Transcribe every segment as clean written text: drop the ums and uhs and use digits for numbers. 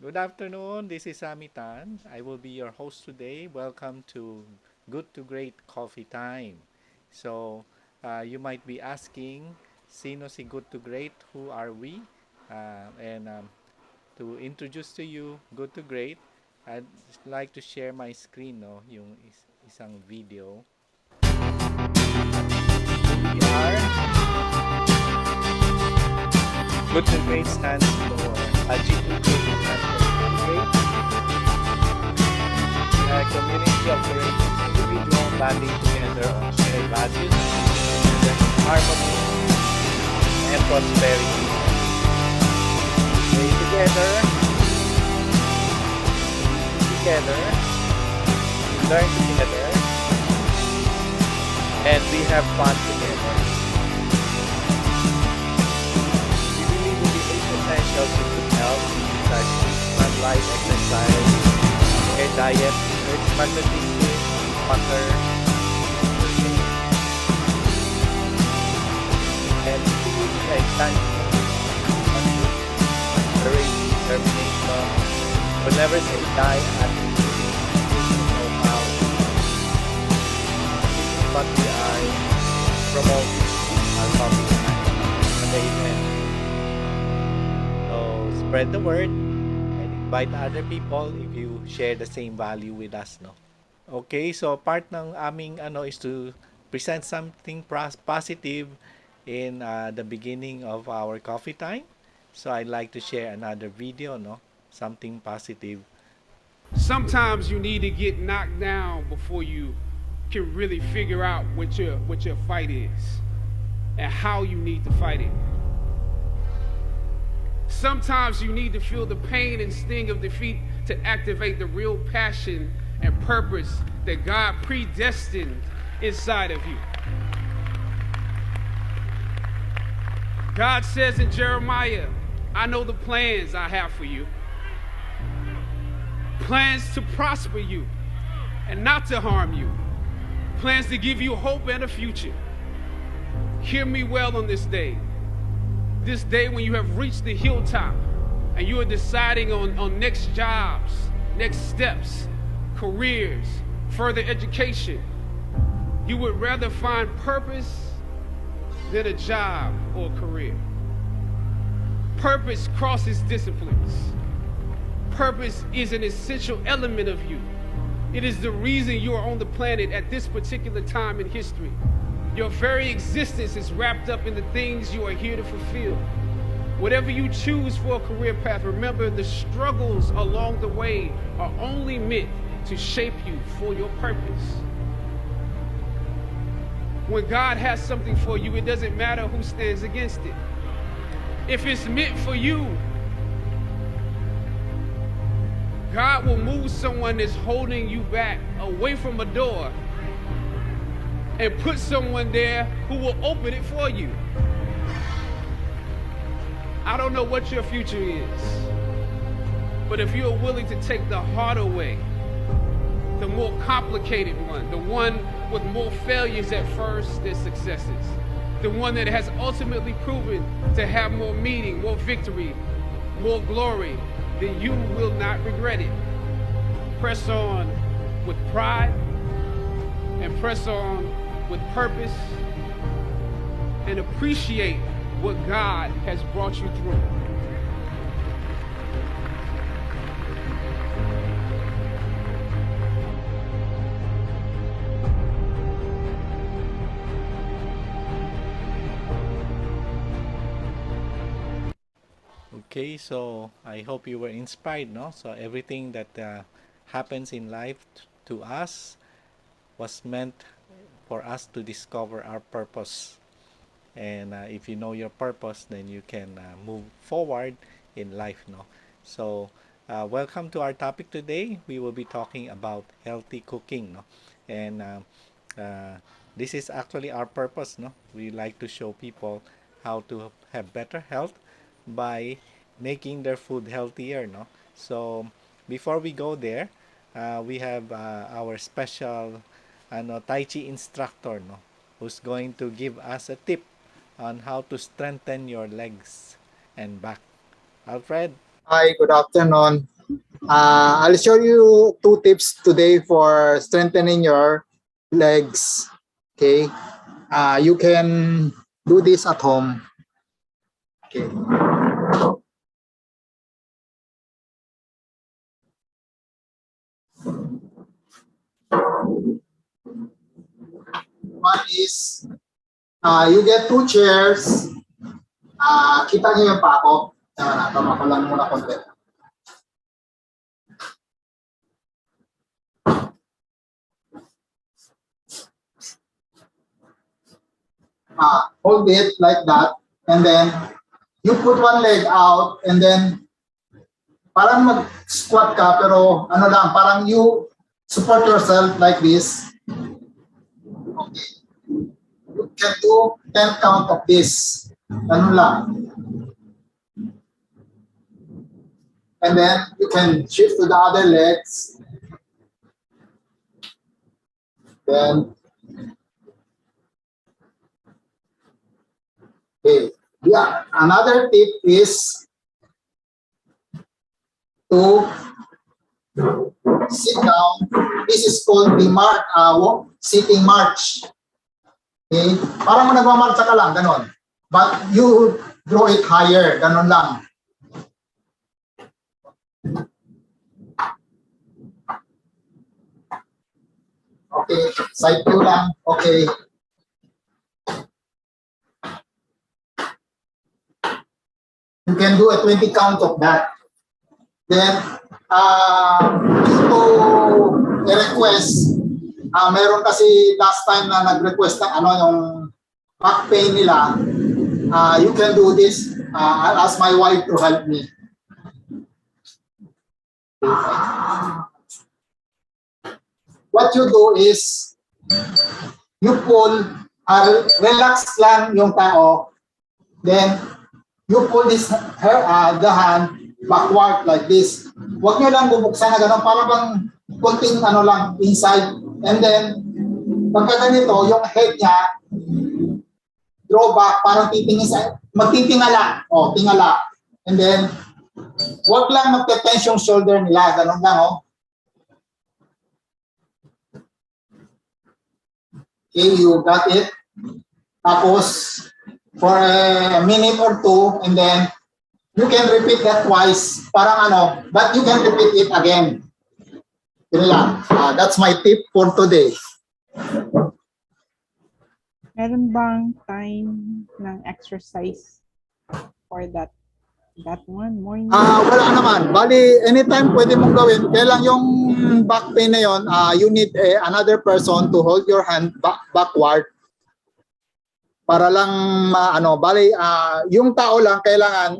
Good afternoon. This is Sammy Tan. I will be your host today. Welcome to Good to Great Coffee Time. So, you might be asking, sino si Good to Great? Who are we? And to introduce to you Good to Great, I'd like to share my screen, no, yung isang video. We are Good to Great stands for G2G stands for Good to Great. Community operates individual banding together on shared values, harmony, and prosperity. Stay together, together, learn together, and we have fun together. We believe in the eight essentials of good health, such as sunlight, exercise, air diet, earth magnetism, water, and tangible courage, determination. Will never say die at the know how. But we are promoting our topic and the event. So spread the word and invite other people if you share the same value with us, no? Okay, so part ng aming is to present something positive in the beginning of our coffee time. So I'd like to share another video, no? Something positive. Sometimes you need to get knocked down before you can really figure out what your fight is and how you need to fight it. Sometimes you need to feel the pain and sting of defeat to activate the real passion and purpose that God predestined inside of you. God says in Jeremiah, I know the plans I have for you. Plans to prosper you and not to harm you. Plans to give you hope and a future. Hear me well on this day. This day when you have reached the hilltop and you are deciding on next jobs, next steps, careers, further education. You would rather find purpose than a job or a career. Purpose crosses disciplines. Purpose is an essential element of you. It is the reason you are on the planet at this particular time in history. Your very existence is wrapped up in the things you are here to fulfill. Whatever you choose for a career path, remember the struggles along the way are only meant to shape you for your purpose. When God has something for you, it doesn't matter who stands against it. If it's meant for you, God will move someone that's holding you back away from a door and put someone there who will open it for you. I don't know what your future is, but if you're willing to take the harder way, the more complicated one, the one with more failures at first than successes, the one that has ultimately proven to have more meaning, more victory, more glory, then you will not regret it. Press on with pride and press on with purpose and appreciate what God has brought you through. Okay, so I hope you were inspired, no? So everything that happens in life to us was meant for us to discover our purpose. And if you know your purpose, then you can move forward in life, no? So welcome to our topic today. We will be talking about healthy cooking, no? And uh, this is actually our purpose, no? We like to show people how to have better health by making their food healthier, no? So before we go there, we have our special Tai Chi instructor, no? Who's going to give us a tip on how to strengthen your legs and back. Alfred? Hi, good afternoon. I'll show you 2 tips today for strengthening your legs. Okay. You can do this at home. Okay. One is, you get 2 chairs. Kita niyo yung pako. Tama ko lang muna konti. Hold it like that, and then you put one leg out, and then parang mag-squat ka, pero ano lang, parang you support yourself like this. Okay. You can do 10 count of this. Ano lang. And then you can shift to the other legs. Then, okay. Yeah, another tip is to sit down. This is called the sitting march. Okay? Parang nagmamarcha ka lang, ganon. But you draw it higher, ganon lang. Okay, side view lang. Okay. You can do a 20 count of that. Then, to a request, meron kasi last time na nag-request ng yung back pain nila. You can do this. I'll ask my wife to help me. What you do is, you pull, relax lang yung tao, then you pull this the hand backward like this. Huwag nyo lang bubuksan na gano'n, para bang kunting lang inside. And then, pagka ganito, yung head niya, draw back, parang titingin sa, magtitingala. Tingala. And then, huwag lang magte-tense yung shoulder nila, gano'n lang, Okay, you got it. Tapos, for a minute or 2, and then, you can repeat that twice. Parang but you can repeat it again. Yun lang. That's my tip for today. Meron bang time ng exercise for that one? Morning? Wala naman. Bali, anytime pwede mong gawin. Kaya lang yung back pain na yun, you need another person to hold your hand backward. Para lang bali, yung tao lang kailangan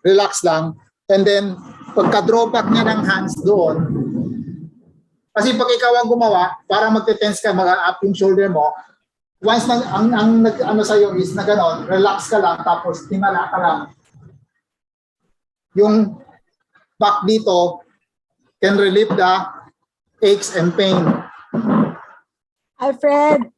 relax lang. And then, pagka-draw back niya ng hands doon, kasi pag ikaw ang gumawa, para magte-tense ka, mag-up yung shoulder mo, once ang sa'yo is na gano'n, relax ka lang, tapos tingala ka lang. Yung back dito can relieve the aches and pain. Alfred,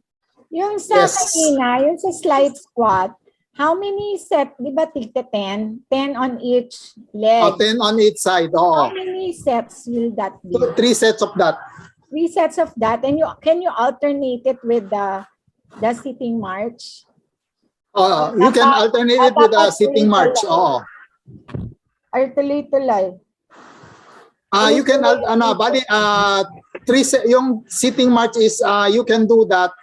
yung sa Yes. kanina, yung sa slide squat, how many steps, di ba tigta 10? 10 on each leg. 10 on each side. How many steps will that be? 3 sets of that. 3 sets of that. And can you alternate it with the sitting march? You can alternate it with a sitting march. Or tuloy-tuloy? You can bali yung sitting march is you can do that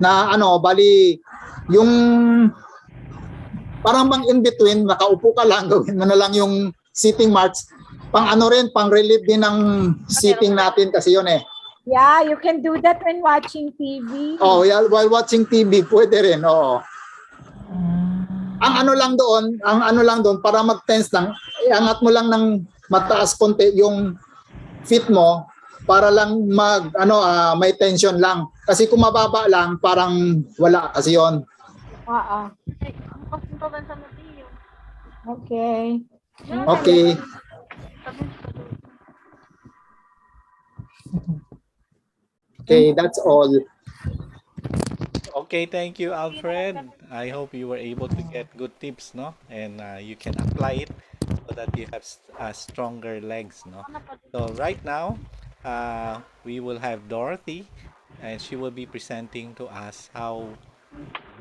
na bali yung parang bang in between, nakaupo ka lang, gawin mo na lang yung sitting march. Pang pang relieve din ng sitting natin kasi yun Yeah, you can do that when watching TV. Yeah, while watching TV, pwede rin, Ang ano lang doon, para mag-tense lang, iangat mo lang ng mataas konti yung feet mo para lang may tension lang. Kasi kung mababa lang, parang wala kasi yon. Okay. Okay. Okay, that's all. Okay, thank you, Alfred. I hope you were able to get good tips, no? And you can apply it so that you have stronger legs, no? So right now, we will have Dorothy, and she will be presenting to us how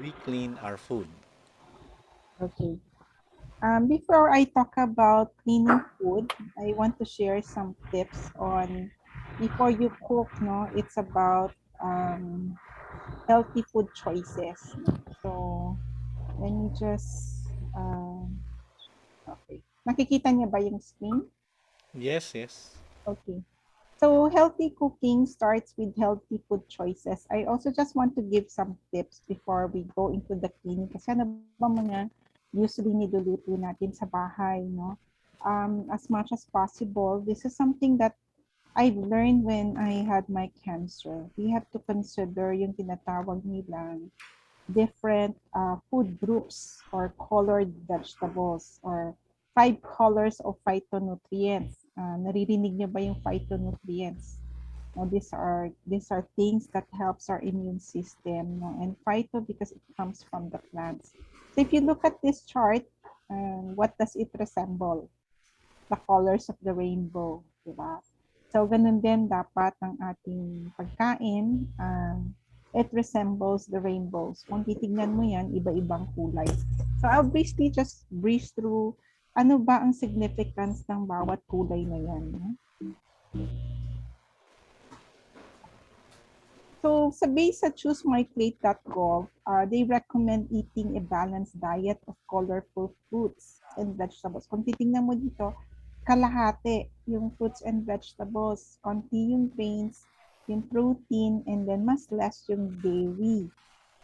we clean our food. Okay. Before I talk about cleaning food, I want to share some tips on before you cook, no? It's about healthy food choices. No? So, let me just, okay. Nakikita niya ba yung screen? Yes, yes. Okay. So healthy cooking starts with healthy food choices. I also just want to give some tips before we go into the cleaning. Kasi ano ba mga usually niluluto natin sa bahay, no? As much as possible, this is something that I learned when I had my cancer. We have to consider yung tinatawag nilang different food groups or colored vegetables or 5 colors of phytonutrients. Naririnig niyo ba yung phytonutrients? No, these are things that helps our immune system. No? And phyto because it comes from the plants. So if you look at this chart, what does it resemble? The colors of the rainbow, diba? So ganun din dapat ang ating pagkain. It resembles the rainbows. Kung titignan mo yan, iba-ibang kulay. So I'll basically just breeze through ano ba ang significance ng bawat kulay na yan. No? So sa base sa choosemyplate.gov, they recommend eating a balanced diet of colorful fruits and vegetables. Kung titingnan mo dito, kalahati yung fruits and vegetables, konti yung grains, yung protein, and then mas less yung dairy.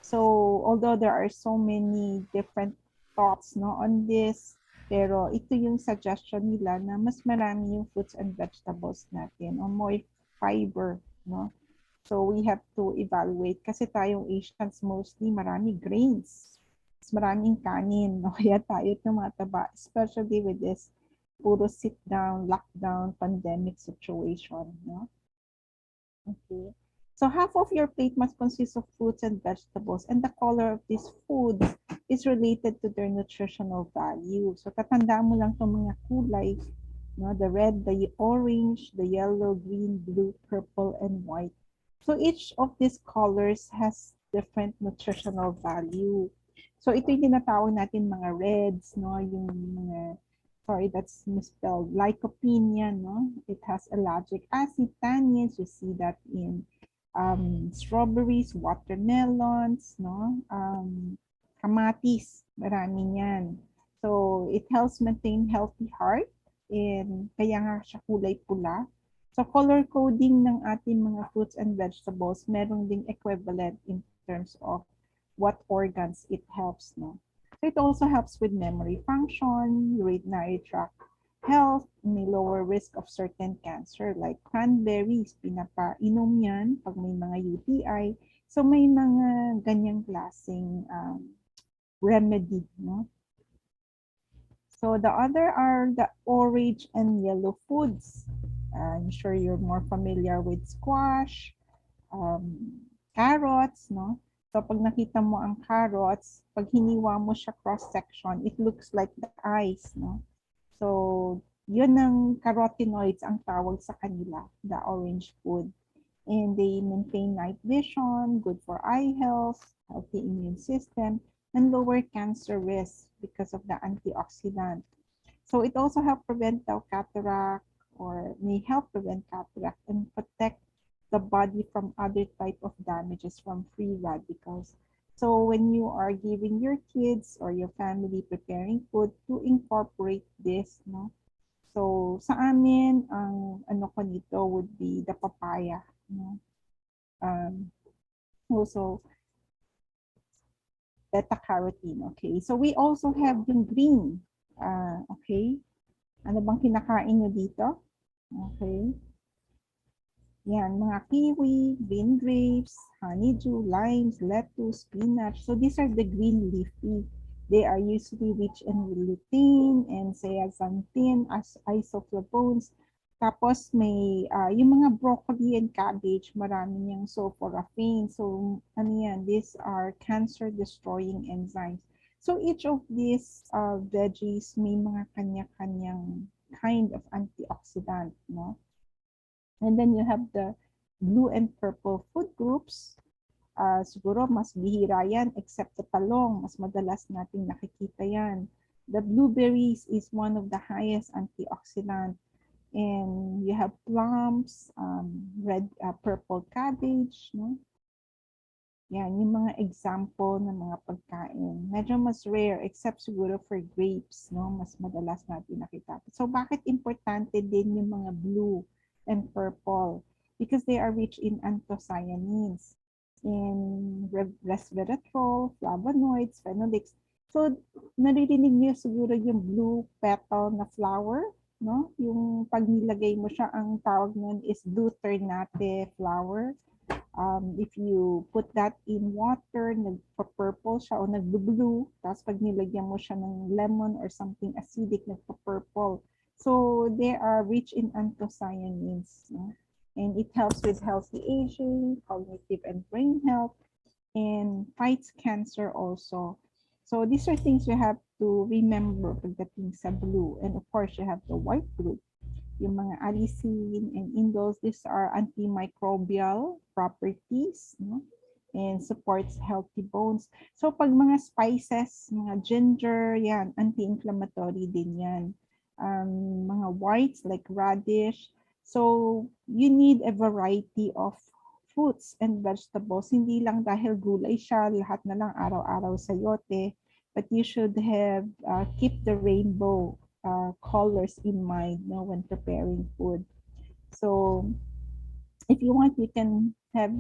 So although there are so many different thoughts no on this, pero ito yung suggestion nila na mas marami yung fruits and vegetables natin o more fiber, no? So we have to evaluate kasi tayong Asians mostly marami grains. Mas maraming kanin, no? Kaya tayo tumataba, especially with this puro sit down, lockdown, pandemic situation, no? Okay. So half of your plate must consist of fruits and vegetables, and the color of these foods is related to their nutritional value. So tatandaan mo lang itong mga kulay, no? The red, the orange, the yellow, green, blue, purple, and white. So each of these colors has different nutritional value. So ito yung tinatawag natin mga reds, no? Yung mga, sorry, that's misspelled, lycopene, no? It has ellagic acid, tannins. You see that in strawberries, watermelons, no? Kamatis, marami yan. So it helps maintain healthy heart, and kaya nga siya kulay pula. So color coding ng ating mga fruits and vegetables, meron ding equivalent in terms of what organs it helps, no? So it also helps with memory function, urinary tract health, may lower risk of certain cancer like cranberries, pinapainom yan pag may mga UTI. So may mga ganyang klaseng remedy, no? So the other are the orange and yellow foods. I'm sure you're more familiar with squash, carrots, no? So pag nakita mo ang carrots, pag hiniwa mo siya cross-section, it looks like the eyes, no? So yun ang carotenoids ang tawag sa kanila, the orange food. And they maintain night vision, good for eye health, healthy immune system, and lower cancer risk because of the antioxidant. So it also helps prevent the cataract, or may help prevent cataract and protect the body from other type of damages from free radicals. So when you are giving your kids or your family preparing food, to incorporate this, no? So sa amin, ang ano ko nito would be the papaya, no? Also beta-carotene, okay? So we also have yung green, okay? Ano bang kinakain nyo dito? Okay. Yan, mga kiwi, green grapes, honeydew, limes, lettuce, spinach. So these are the green leafy. They are usually rich in lutein and zeaxanthin as isoflavones. Tapos may yung mga broccoli and cabbage, marami niyang sulforaphane. So ano yan, these are cancer-destroying enzymes. So each of these veggies may mga kanya-kanyang kind of antioxidant, no? And then you have the blue and purple food groups. Siguro mas bihira yan, except the talong. Mas madalas nating nakikita yan. The blueberries is one of the highest antioxidant. And you have plums, purple cabbage, no? Yan, yung mga example ng mga pagkain. Medyo mas rare, except siguro for grapes, no? Mas madalas natin nakita. So, bakit importante din yung mga blue and purple? Because they are rich in anthocyanins, in resveratrol, flavonoids, phenolics. So, naririnig niyo siguro yung blue petal na flower, no? Yung pag nilagay mo siya, ang tawag nun is blue ternate flower. If you put that in water, nagpa-purple siya o nagbo-blue, tapos pag nilagyan mo siya ng lemon or something acidic, nagpa-purple. So, they are rich in anthocyanins. No? And it helps with healthy aging, cognitive and brain health, and fights cancer also. So, these are things you have to remember pagdating sa blue. And of course, you have the white group. Yung mga allicin and indoles, these are antimicrobial properties, no? And supports healthy bones. So pag mga spices, mga ginger, yan, anti-inflammatory din yan. Mga whites like radish. So you need a variety of fruits and vegetables. Hindi lang dahil gulay siya, lahat na lang araw-araw sayote. But you should have keep the rainbow colors in mind, no, when preparing food. So if you want, you can have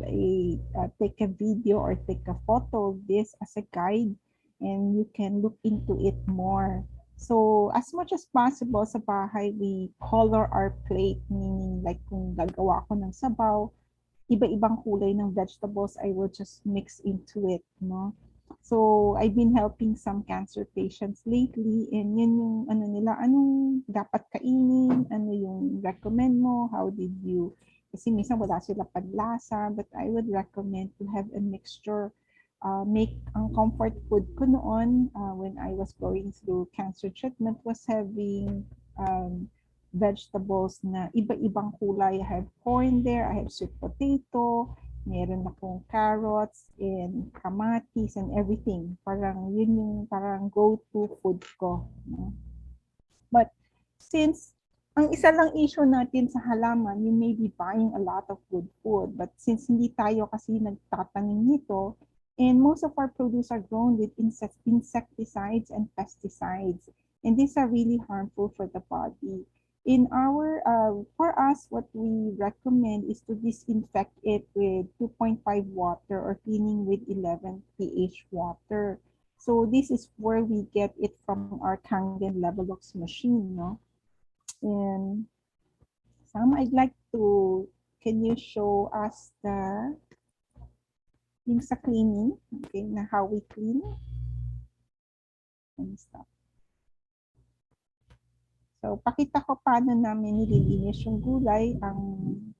take a video or take a photo of this as a guide, and you can look into it more. So as much as possible sa bahay, we color our plate, meaning like kung gagawa ko ng sabaw, iba-ibang kulay ng vegetables, I will just mix into it, no? So, I've been helping some cancer patients lately, and yun yung ano nila, anong dapat kainin, ano yung recommend mo, how did you, kasi minsan wala sila paglasa, but I would recommend to have a mixture. Make ang comfort food ko noon when I was going through cancer treatment was having vegetables na iba-ibang kulay. I have corn there, I have sweet potato, meron akong carrots and kamatis and everything. Parang yun yung parang go-to food ko. No? But since ang isa lang issue natin sa halaman, you may be buying a lot of good food. But since hindi tayo kasi nagtatanim nito, and most of our produce are grown with insecticides and pesticides. And these are really harmful for the body. In our, for us, what we recommend is to disinfect it with 2.5 water or cleaning with 11 pH water. So this is where we get it from our Kangen Levelox machine, no? And Sam, I'd like to, can you show us the, yung sa cleaning, okay, na how we clean and stuff. So, pakita ko paano namin nililinis yung gulay. Ang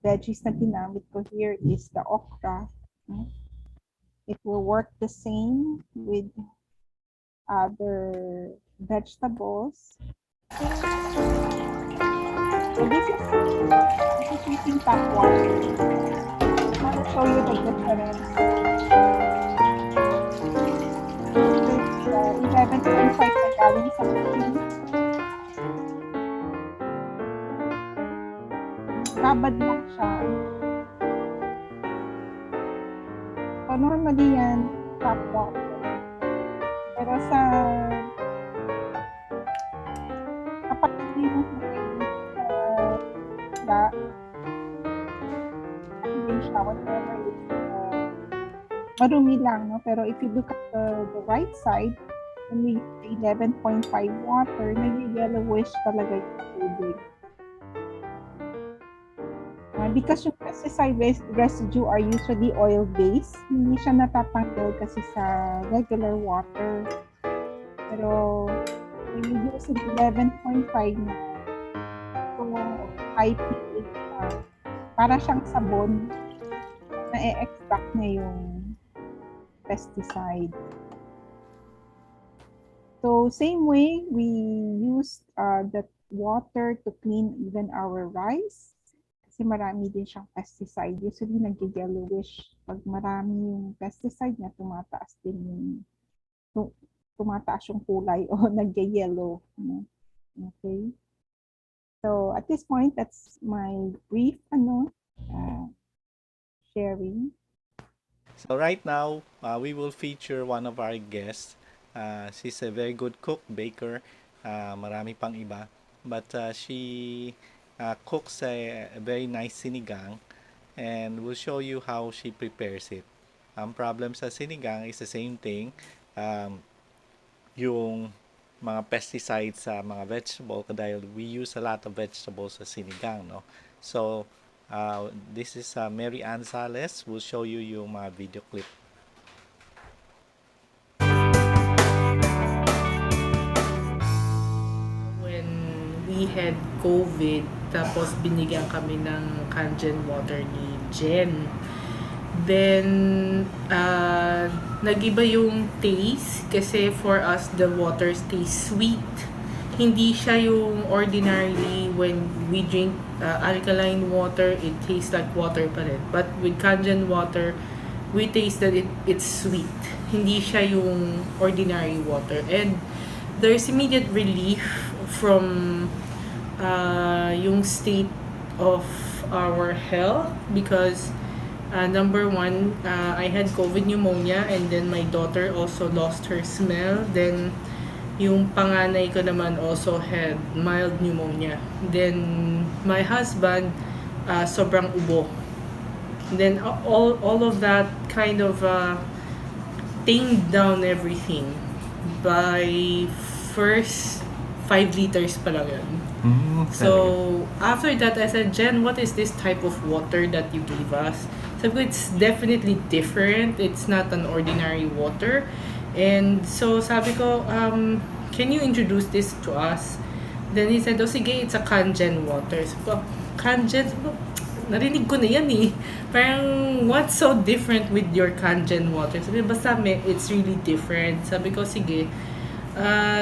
veggies na ginamit ko here is the okra. It will work the same with other vegetables. So, this is using tap water. I want to show you the difference. It's 11.5 na galing sa machine. Babad lang siya. So, normally yan, tap water. Pero sa kapag hindi mo hindi siya, whatever it's marumi lang, no? Pero if you look at the right side, when we 11.5 water, nag-yellowish talaga yung tubig. Because yung pesticide residue are usually oil-based, hindi siya natatanggal kasi sa regular water. Pero when you use 11.5 na high pH, para siyang sabon, na-extract na yung pesticide. So same way, we use that water to clean even our rice. Kasi marami din siyang pesticide. Usually, nag-yellowish. Pag marami yung pesticide niya, tumataas yung kulay o nag-yellow. Okay? So, at this point, that's my brief sharing. So right now, we will feature one of our guests. She's a very good cook, baker. Marami pang iba. But she cooks a very nice sinigang, and we'll show you how she prepares it. Ang problem sa sinigang is the same thing. Yung mga pesticides sa mga vegetable dahil we use a lot of vegetables sa sinigang, no? So, this is Mary Ann Sales. We'll show you yung mga video clip. When we had COVID, tapos binigyan kami ng Kangen water ni Jen. Then, nag-iba yung taste kasi for us, the water tastes sweet. Hindi siya yung ordinarily when we drink alkaline water, it tastes like water pa rin. But with Kangen water, we taste that it's sweet. Hindi siya yung ordinary water. And there's immediate relief from yung state of our health because number one, I had COVID pneumonia and then my daughter also lost her smell. Then yung panganay ko naman also had mild pneumonia. Then my husband, sobrang ubo. Then all of that kind of tamed down everything by first 5 liters pa lang yun. So after that, I said, Jen, what is this type of water that you gave us? So it's definitely different. It's not an ordinary water. And so sabi ko, can you introduce this to us? Then he said, oh sige, it's a Kangen water. So, Kangen, narinig ko na yan eh. Parang, what's so different with your Kangen water? Sabi, basta it's really different. Sabi ko, sige.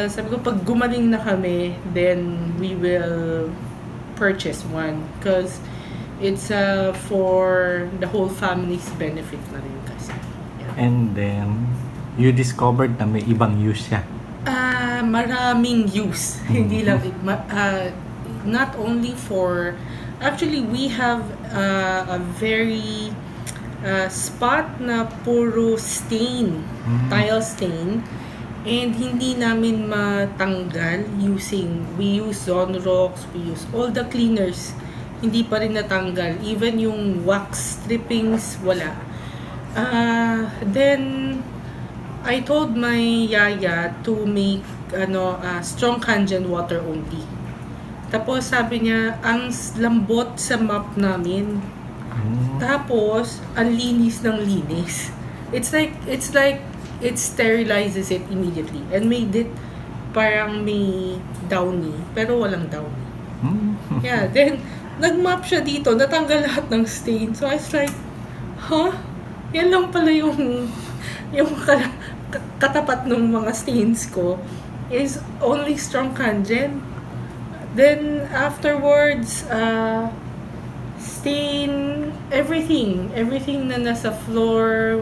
Sabi ko, pag gumaling na kami, then we will purchase one. Because it's for the whole family's benefit na rin kasi. Yeah. And then, you discovered na may ibang use siya. Maraming use. Hindi lang, not only for, actually we have a very spot na puro stain, tile stain, and hindi namin matanggal we use Zonrox, we use all the cleaners, hindi pa rin natanggal, even yung wax strippings, wala. Then I told my yaya to make strong Kangen water only. Tapos sabi niya, ang lambot sa map namin. Tapos ang linis ng linis. It's like it sterilizes it immediately and made it parang may downy pero walang downy. Yeah, then nag-map siya dito, natanggal lahat ng stain. So I was like, huh? Yan lang pala yung katapat ng mga stains ko is only strong Kangen. Then afterwards, stain everything na nasa floor,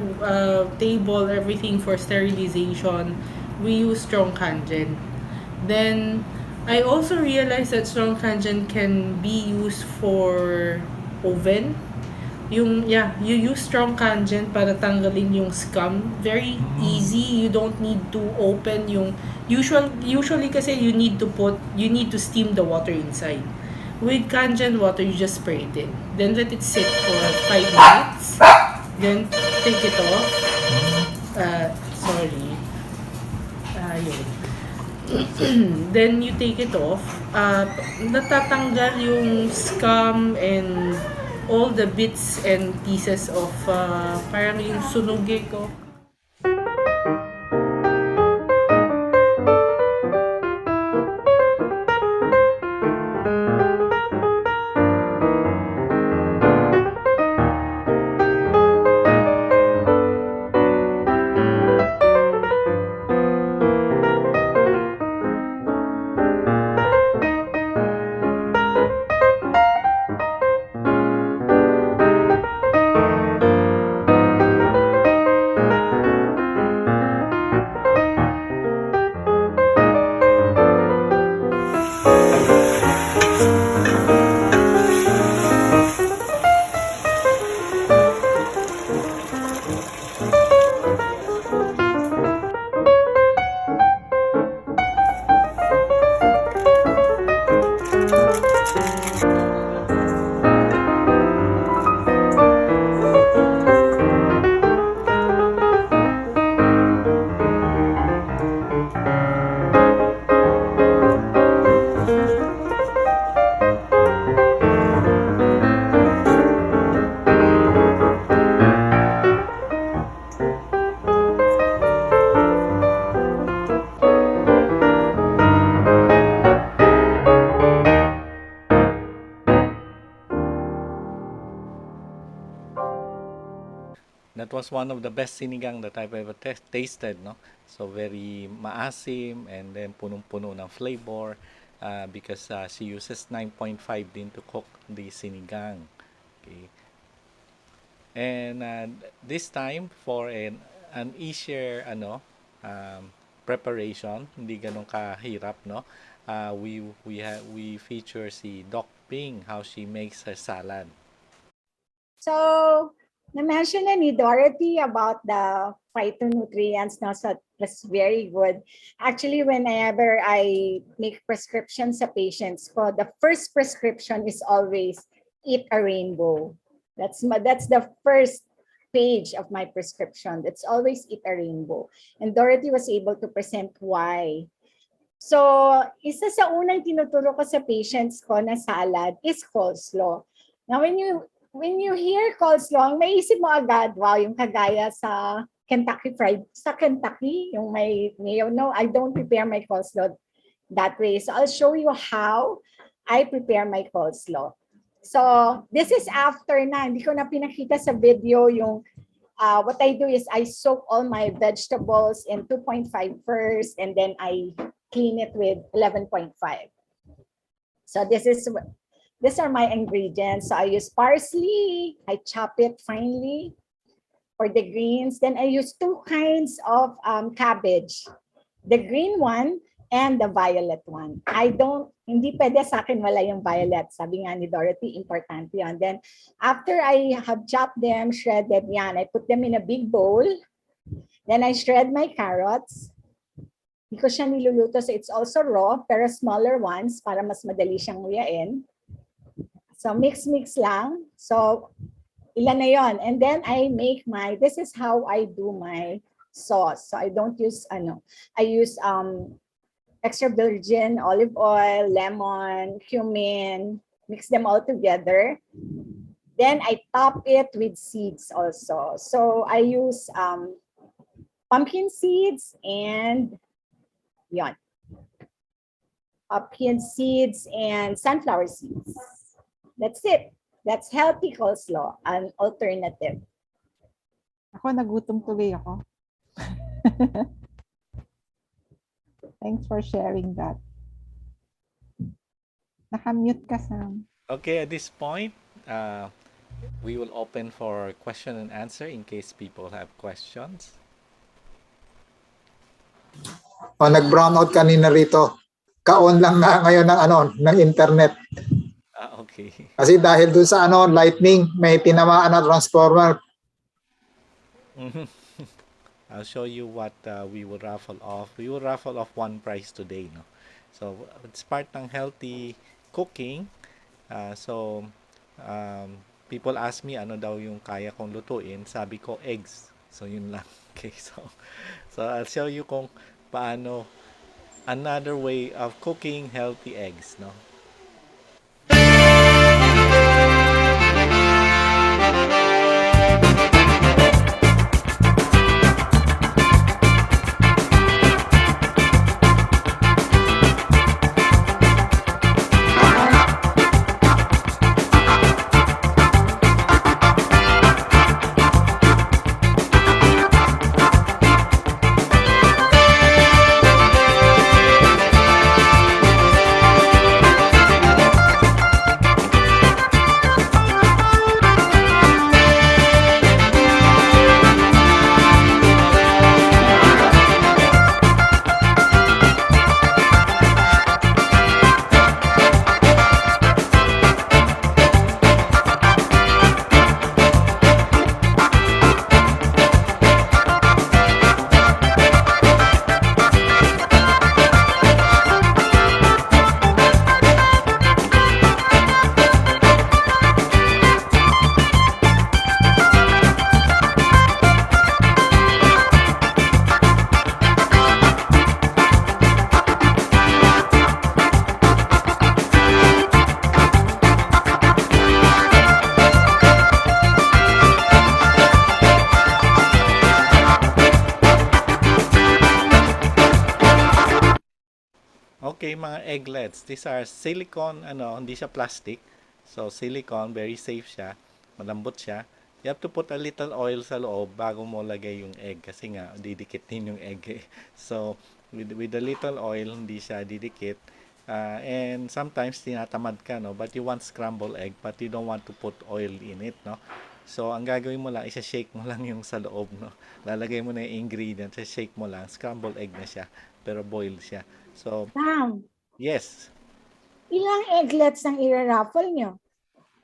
table, everything for sterilization, we use strong Kangen. Then I also realized that strong Kangen can be used for oven. You use strong Kangen para tanggalin yung scum. Very easy. You don't need to open yung usually kasi you need to steam the water inside. With Kangen water, you just spray it in. Then let it sit for 5 minutes. Then take it off. Then you take it off. Natatanggal yung scum and all the bits and pieces of parang yung sunugi ko. that was one of the best sinigang that I've ever tasted, no? So very maasim and then punong-puno ng flavor because she uses 9.5 din to cook the sinigang. Okay. And this time for an easier preparation, hindi ganun kahirap, no? We feature si Doc Ping, how she makes her salad. So, na-mention na ni Dorothy about the phytonutrients, no? So, that's very good. Actually, whenever I make prescriptions sa patients ko, the first prescription is always eat a rainbow. That's the first page of my prescription. It's always eat a rainbow. And Dorothy was able to present why. So, isa sa unang tinuturo ko sa patients ko na salad is coleslaw. Now, when you hear coleslaw, may isip mo agad, wow, yung kagaya sa Kentucky, yung may mayo. No, I don't prepare my coleslaw that way. So, I'll show you how I prepare my coleslaw. So, this is after na. Hindi ko na pinakita sa video yung what I do is I soak all my vegetables in 2.5 first and then I clean it with 11.5. So, these are my ingredients. So, I use parsley. I chop it finely for the greens. Then, I use 2 kinds of cabbage. The green one and the violet one. Hindi pwede sa akin wala yung violet. Sabi nga ni Dorothy, importante yun. Then, after I have chopped them, shredded yan, I put them in a big bowl. Then, I shred my carrots. Hindi ko siya niluluto, so it's also raw, pero smaller ones para mas madali siyang nguyain. So, mix lang. So, ilan na yon. And then, I make this is how I do my sauce. So, I don't use, I use extra virgin olive oil, lemon, cumin, mix them all together. Then I top it with seeds also. So I use pumpkin seeds and pumpkin seeds and sunflower seeds. That's it. That's healthy coleslaw, an alternative. Ako, nagutom tuloy ako. Thanks for sharing that. Nakamute ka, Sam. Okay, at this point, we will open for question and answer in case people have questions. Nag-brown out kanina rito. Kaon lang na ngayon ng internet. Okay. Kasi dahil dun sa lightning, may tinamaan na transformer. I'll show you what we will raffle off. We will raffle off 1 prize today, no? So it's part ng healthy cooking. People ask me ano daw yung kaya kong lutuin. Sabi ko eggs. So yun lang. Okay, so I'll show you kung paano another way of cooking healthy eggs, no? Okay, mga egglets. These are silicone, hindi siya plastic. So, silicone, very safe siya. Malambot siya. you have to put a little oil sa loob bago mo lagay yung egg kasi nga didikit din yung egg eh. So with a little oil hindi siya didikit. And sometimes tinatamad ka, no, but you want scrambled egg but you don't want to put oil in it, no. So ang gagawin mo lang isa-shake mo lang yung sa loob, no. Lalagay mo na yung ingredients, shake mo lang, scrambled egg na siya pero boiled siya. So Sam, yes. ilang egglets ang ira-raffle nyo?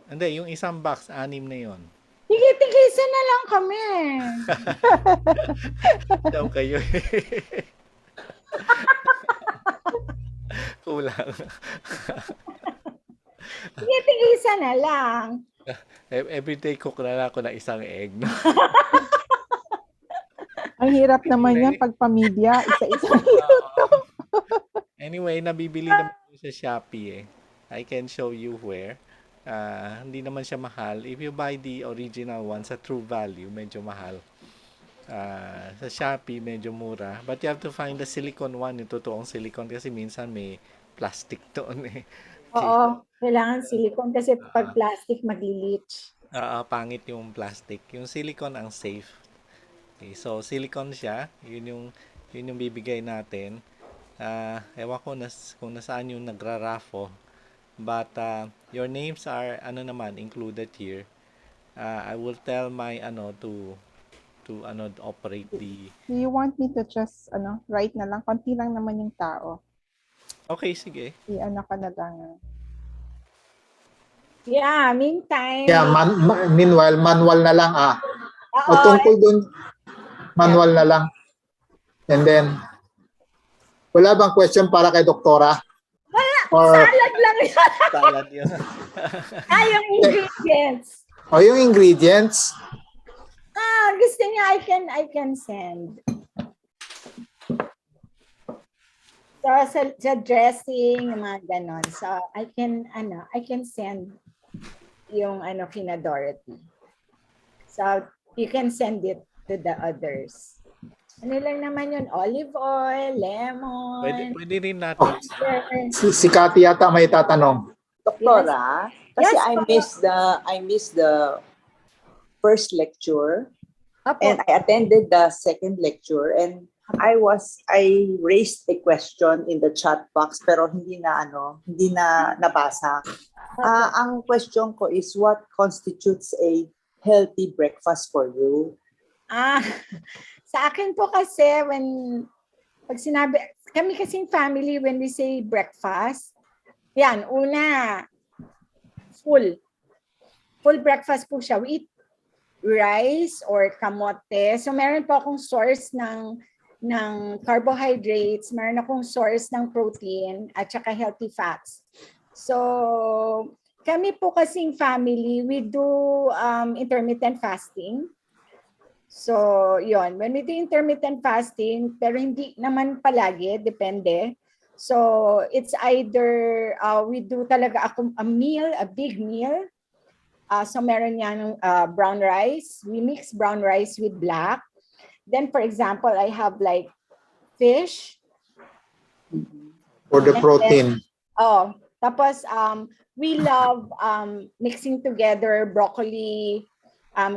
Hindi, yung isang box 6 na yon. Tigil-tigisan na lang kami. Daw kayo. Kulang. Tigil-tigisan na lang. Everyday cook na lang ako ng isang egg. No? Ang hirap naman yan pag pamilya, isa-isa. Anyway, nabibili naman ko sa Shopee eh. I can show you where. Hindi naman siya mahal. If you buy the original one sa True Value, medyo mahal. Sa Shopee, medyo mura. But you have to find the silicone one, yung totoong silicone kasi minsan may plastic doon eh. Oo, kailangan silicone kasi pag plastic magli-leach. Pangit yung plastic. Yung silicone ang safe. Okay, so silicone siya. Yun yung bibigay natin. Ewan ko kung nasaan yung nagraraffle. But your names are included here. I will tell my to operate the. Do you want me to just write na lang? Konti lang naman yung tao. Okay, sige. I-ano ka na lang. Yeah, meantime. Yeah, meanwhile, manual na lang O Oo, tungkol dun, manual na lang. And then, wala bang question para kay Doktora? Or, salad lang yun. Salad yun. Yung ingredients. yung ingredients, Gusto niya, I can send. So, sa dressing, mga ganon. So, I can send yung kina Dorothy. So, you can send it to the others. Ano lang naman yun? Olive oil, lemon. Pwede rin natin. si Cathy yata may tatanong. Doktora, kasi Yes, I missed the first lecture Apo. and I attended the second lecture and I raised a question in the chat box pero hindi na nabasa. Ang question ko is what constitutes a healthy breakfast for you? Sa akin po kasi pag sinabi, kami kasing family when we say breakfast, yan, una, full breakfast po siya. We eat rice or kamote. So meron po akong source ng carbohydrates, meron akong source ng protein at saka healthy fats. So kami po kasing family, we do intermittent fasting. So yon, when we do intermittent fasting, pero hindi naman palagi, depende. So it's either we do talaga a big meal. So meron yan brown rice. We mix brown rice with black. Then for example, I have like fish. For the protein. Tapos we love mixing together broccoli,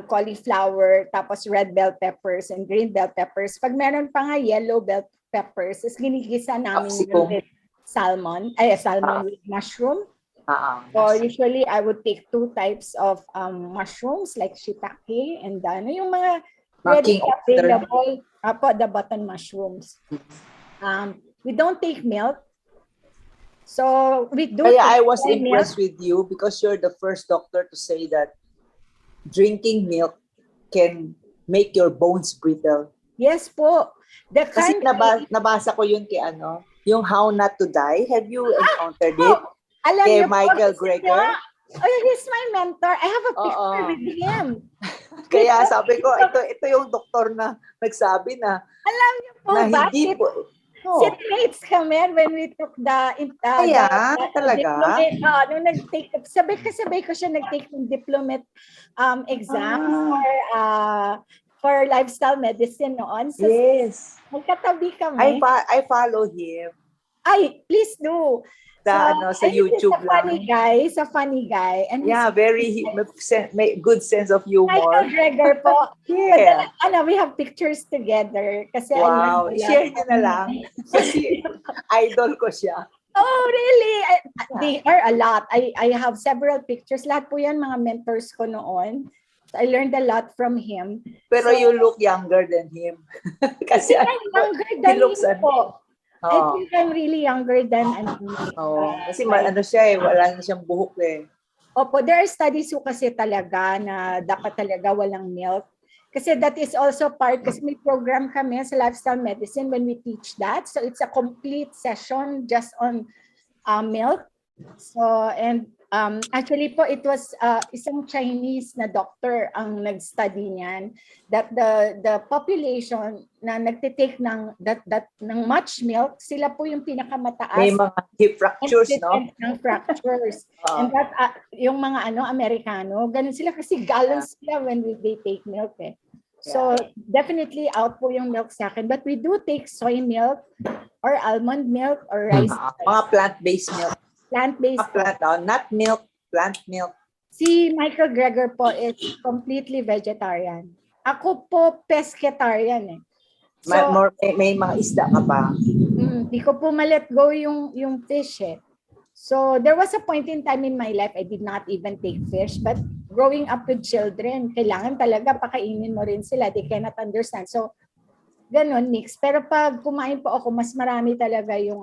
cauliflower, tapos red bell peppers and green bell peppers. Pag meron pa nga yellow bell peppers, is ginigisa namin yung with salmon with mushroom. So usually I would take 2 types of mushrooms like shiitake and yung mga ready available, the button mushrooms. We don't take milk. So we do. I was impressed with you because you're the first doctor to say that drinking milk can make your bones brittle. Yes po. Kasi nabasa ko yun kay yung How Not to Die. Have you encountered it? Alam Kay niyo Michael po, Greger? He's my mentor. I have a picture with him. Kaya sabi ko, ito yung doktor na nagsabi na Alam niyo po ba? hindi po. Sitmates kami when we took talaga? Nung nag-take, sabay ko siya nag-take ng diplomate exam for lifestyle medicine noon. So, Yes. magkatabi kami. I follow him. Ay, please do. sa YouTube He's a funny lang. guy. He's a funny guy. And Yeah, may good sense of humor. Michael Greger po. Yeah. We have pictures together. Kasi I Wow. learned a lot Share niyo na from lang. him. Kasi idol ko siya. Oh, really? They are a lot. I have several pictures. Lahat po yan mga mentors ko noon. So I learned a lot from him. Pero you look younger than him. Kasi I'm younger than looks him po. I Oh. think I'm really younger than Kasi siya wala na siyang buhok eh. Opo, there are studies po kasi talaga na dapat talaga walang milk. Kasi that is also part, kasi may program kami sa lifestyle medicine when we teach that. So it's a complete session just on milk. So, and actually po, it was isang Chinese na doctor ang nag-study niyan that the population na nagtitake ng much milk, sila po yung pinakamataas. May mga hip fractures, no? Ng fractures. And that, yung mga Amerikano, ganun sila kasi gallons sila when they take milk eh. So, definitely out po yung milk sa akin. But we do take soy milk or almond milk or rice. Mga plant-based milk. Plant-based. Not milk, plant milk. Si Michael Greger po is completely vegetarian. Ako po pescatarian eh. So, may mga isda ka pa. di ko po ma-let go yung fish eh. So there was a point in time in my life I did not even take fish, but growing up with children, kailangan talaga pakainin mo rin sila. They cannot understand. So ganon, mix. Pero pag kumain po ako, mas marami talaga yung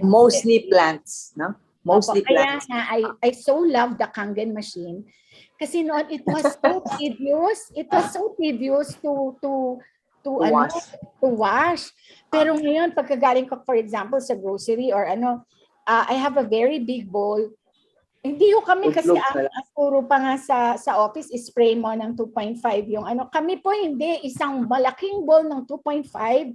Mostly plants, no? Mostly plants. Kaya I so love the Kangen machine. Kasi noon it was so tedious. It was so tedious to wash. Pero ngayon pagkagaling ko for example sa grocery or I have a very big bowl. Hindi ko kami kasi ang puro pa nga sa office spray mo ng 2.5 yung kami po hindi, isang malaking bowl ng 2.5.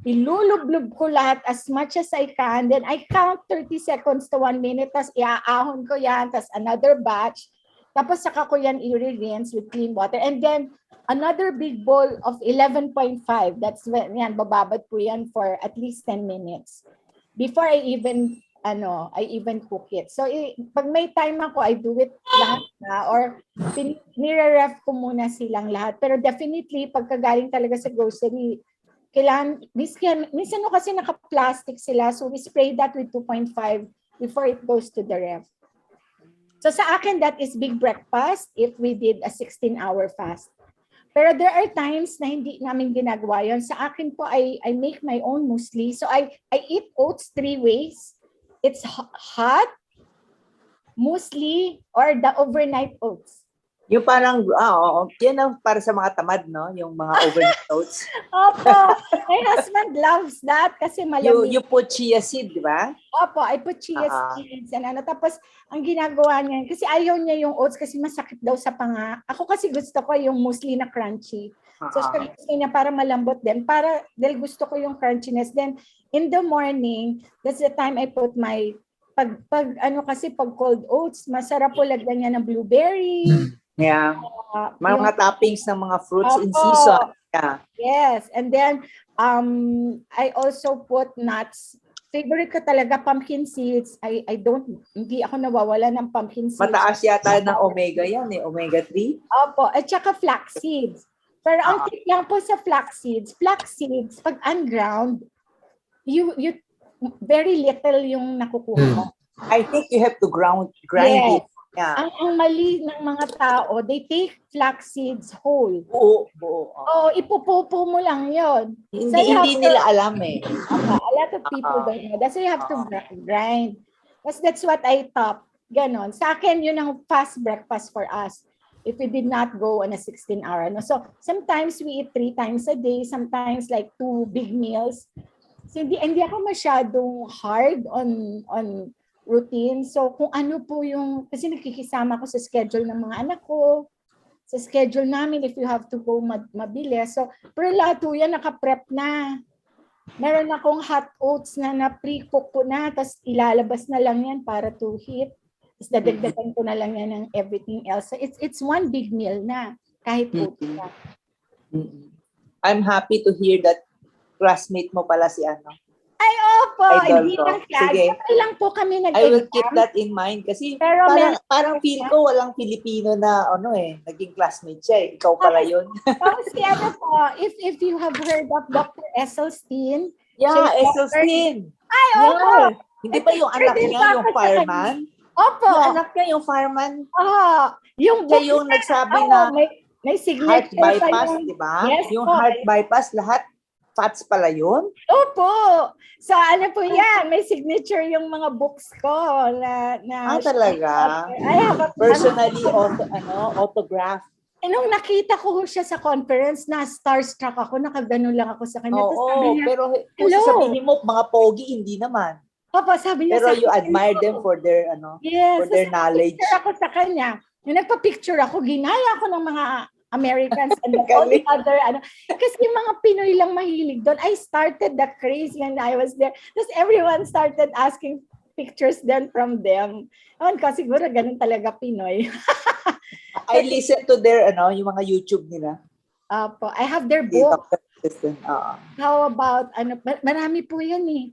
Ilulublob ko lahat as much as I can. Then I count 30 seconds to 1 minute. Tapos iaahon ko yan. Tapos another batch. Tapos saka ko yan i-rinse with clean water. And then another big bowl of 11.5. That's when yan, bababad po yan for at least 10 minutes. Before I even cook it. So pag may time ako, I do it lahat na. Or nire-ref ko muna silang lahat. Pero definitely, pagkagaling talaga sa grocery, kailangan, minsan kasi naka-plastic sila, so we spray that with 2.5 before it goes to the ref. So sa akin, that is big breakfast if we did a 16-hour fast. Pero there are times na hindi namin ginagawa yun. Sa akin po, I make my own muesli. So I eat oats 3 ways. It's hot, muesli, or the overnight oats. Yung parang, yan ang para sa mga tamad, no? Yung mga overnight oats. Opo, my husband loves that kasi malamig. You put chia seed, di ba? Opo, I put chia seeds and tapos ang ginagawa niya, kasi ayaw niya yung oats kasi masakit daw sa panga. Ako kasi gusto ko yung muesli na crunchy. So siya gusto niya para malambot din, dahil gusto ko yung crunchiness. Then in the morning, that's the time I put my, pag cold oats, masarap po lagyan niya ng blueberry. Yeah. Mga toppings ng mga fruits in season. Yeah. Yes. And then I also put nuts. Favorite ko talaga pumpkin seeds. Hindi ako nawawala ng pumpkin seeds. Mataas yata ng omega yan omega 3. Opo, at saka flax seeds. Pero ang tip lang po sa flax seeds, pag unground, you very little yung nakukuha mo. I think you have to grind yes. it. Yeah. Ang mali ng mga tao, they take flax seeds whole. Buo. Ipupupo mo lang yon. Hindi nila alam eh. A lot of people don't know. That's why you have to grind. That's what I thought. Ganon. Sa akin, yun ang fast breakfast for us. If we did not go on a 16-hour. So sometimes we eat 3 times a day. Sometimes like 2 big meals. So hindi ako masyadong hard on routine. So kung ano po yung, kasi nakikisama ko sa schedule ng mga anak ko, sa schedule namin if you have to go mabilis. So, pero lahat po yan nakaprep na. Meron akong hot oats na pre-cook ko na, tapos ilalabas na lang yan para to heat. Tapos dadagdagan ko na lang yan ng everything else. So it's one big meal na, kahit oats na. I'm happy to hear that classmate mo pala si ano. Ay, opo, Idol hindi ko. lang class. Sige. Sabay lang po kami I will keep nag-exam. that in mind kasi Pero parang feel ko walang Filipino na naging classmate siya eh. Ikaw pala yun. Tapos si ano po, if you have heard of Dr. Esselstyn, Yeah, Siya- Esselstyn. ay, opo. Yeah. Hindi ba yung anak Pwede niya, ba yung ako sa fireman? Opo. Yung anak niya, yung fireman. Yung Siya book yung na- nagsabi oo, na may heart signature pa bypass, yung- di ba? Yes Yung po. heart bypass, lahat fats pala yun. Opo. So ano po yan, may signature yung mga books ko na Talaga? I have a Personally, autograph. nung nakita ko siya sa conference, na starstruck ako, nakagano lang ako sa kanya. Tapos sabi Oo, niya, pero kung "Hello." sasabihin mo, mga pogi, hindi naman. Opo, sabi niya Pero sa you akin, admire them "Hello." for their, Yes, for their tapos knowledge. nagpa-picture ako sa kanya. Nung nagpa-picture ako, ginaya ako ng mga Americans and all the Galing. other, kasi yung mga Pinoy lang mahilig doon. I started the craze when I was there. Tapos everyone started asking pictures then from them. Ewan ko, siguro ganun talaga Pinoy. I listen to their, yung mga YouTube nila. Opo, I have their Si book. Dr. Kristen. Oo. How about, marami po yan eh.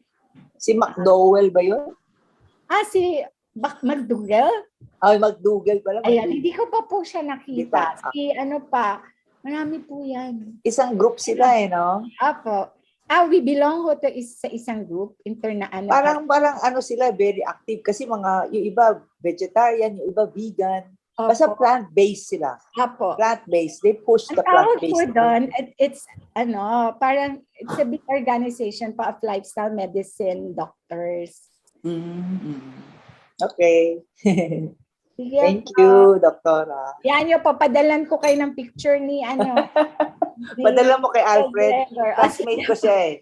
Si McDowell ba yun? Si McDougall? Ay, McDougall pala. Ayan, McDougall. hindi ko pa po siya nakita. Hindi pa. Marami po yan. Isang group sila no? Apo. We belong ho sa isang group, Parang sila, very active. Kasi yung iba vegetarian, yung iba vegan. Basta plant-based sila. Apo. Plant-based. They push the Ang tawag po plant-based. doon, it's a big organization pa of lifestyle medicine doctors. Okay. Sige Thank po. you, Doktora. Yan yung papadalan ko kayo ng picture ni ni Padala mo kay Alfred. Gregor. Classmate ko siya eh.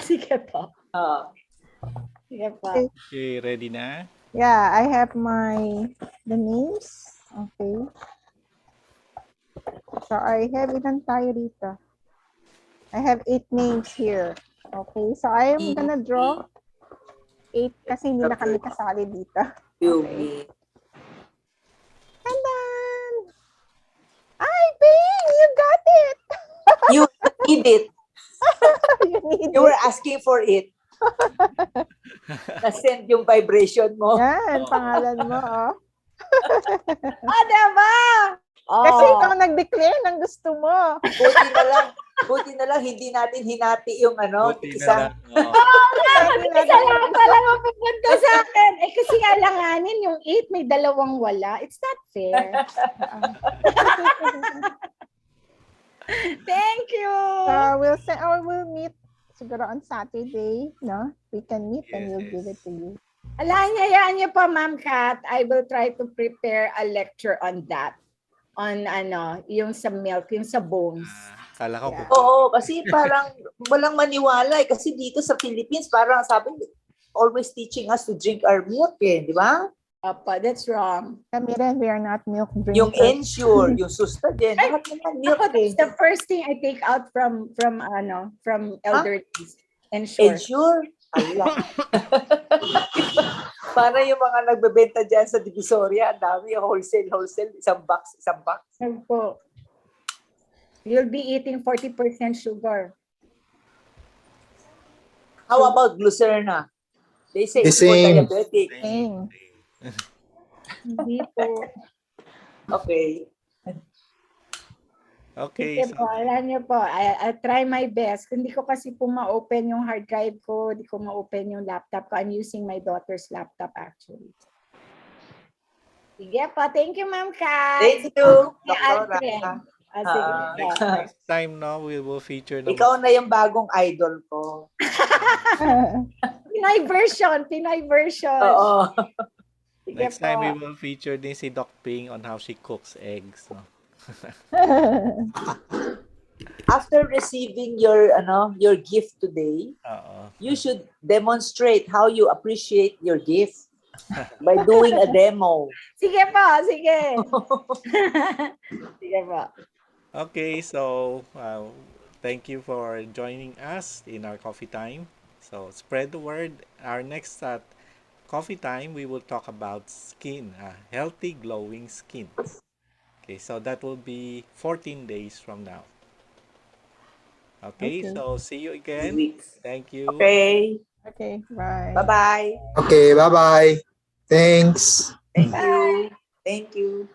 Sige po. Oo. Sige po. Okay, ready na? Yeah, I have the names. Okay. So I have ilan tayo dito? I have 8 names here. Okay, so I am gonna draw 8 kasi hindi na kami kasali dito. Yumi. And then, ay, Bing, you got it! You need it. You need You were asking for it. Na-send yung vibration mo. Yan, pangalan mo, oh. Diba? Kasi ikaw nag-declare ng gusto mo. Buti na lang, hindi natin hinati yung Buti na isang lang. Oo. Isa lang pala mapupunta sa akin. Kasi alanganin yung 8, may 2 wala. It's not fair. Thank you. So we'll meet siguro on Saturday, no? We can meet and we'll give it to you. Alayaan niyo pa, Ma'am Kat. I will try to prepare a lecture on that. On yung sa milk, yung sa bones. Kala ko Yeah. po. Oo, kasi parang walang maniwala eh. Kasi dito sa Philippines, parang sabi, always teaching us to drink our milk eh, di ba? That's wrong. Kami rin, we are not milk drinkers. Yung Ensure, yung Sustagen, lahat naman milk Ako, eh. that's the first thing I take out from elderlies. Ensure. Ensure? Allah. Parang yung mga nagbebenta dyan sa Divisoria, ang dami, wholesale, isang box. Po. You'll be eating 40% sugar. How about Glucerna? They say The it's for same. diabetic. Same. Hindi po. Okay. Okay, Sige po, alam niyo po, I'll try my best. Hindi ko kasi po ma-open yung hard drive ko, hindi ko ma-open yung laptop ko. I'm using my daughter's laptop actually. Sige po, thank you, Ma'am Kat. Thank you, Si Alfred. Doktora. Sige po. next time no, we will feature the Ikaw na yung bagong idol ko. Pinoy version. Oo. Sige next po. time we will feature din si Doc Ping on how she cooks eggs. No? After receiving your gift today, Oo. you should demonstrate how you appreciate your gift by doing a demo. Sige po, sige. Sige po. Okay, so thank you for joining us in our coffee time. So spread the word. Our next coffee time, we will talk about skin, healthy, glowing skin. Okay, so that will be 14 days from now. Okay, Okay. so see you 2 again. weeks. Thank you. Okay. Okay, bye. Bye-bye. Okay, bye-bye. Thanks. Thank you. Thank you.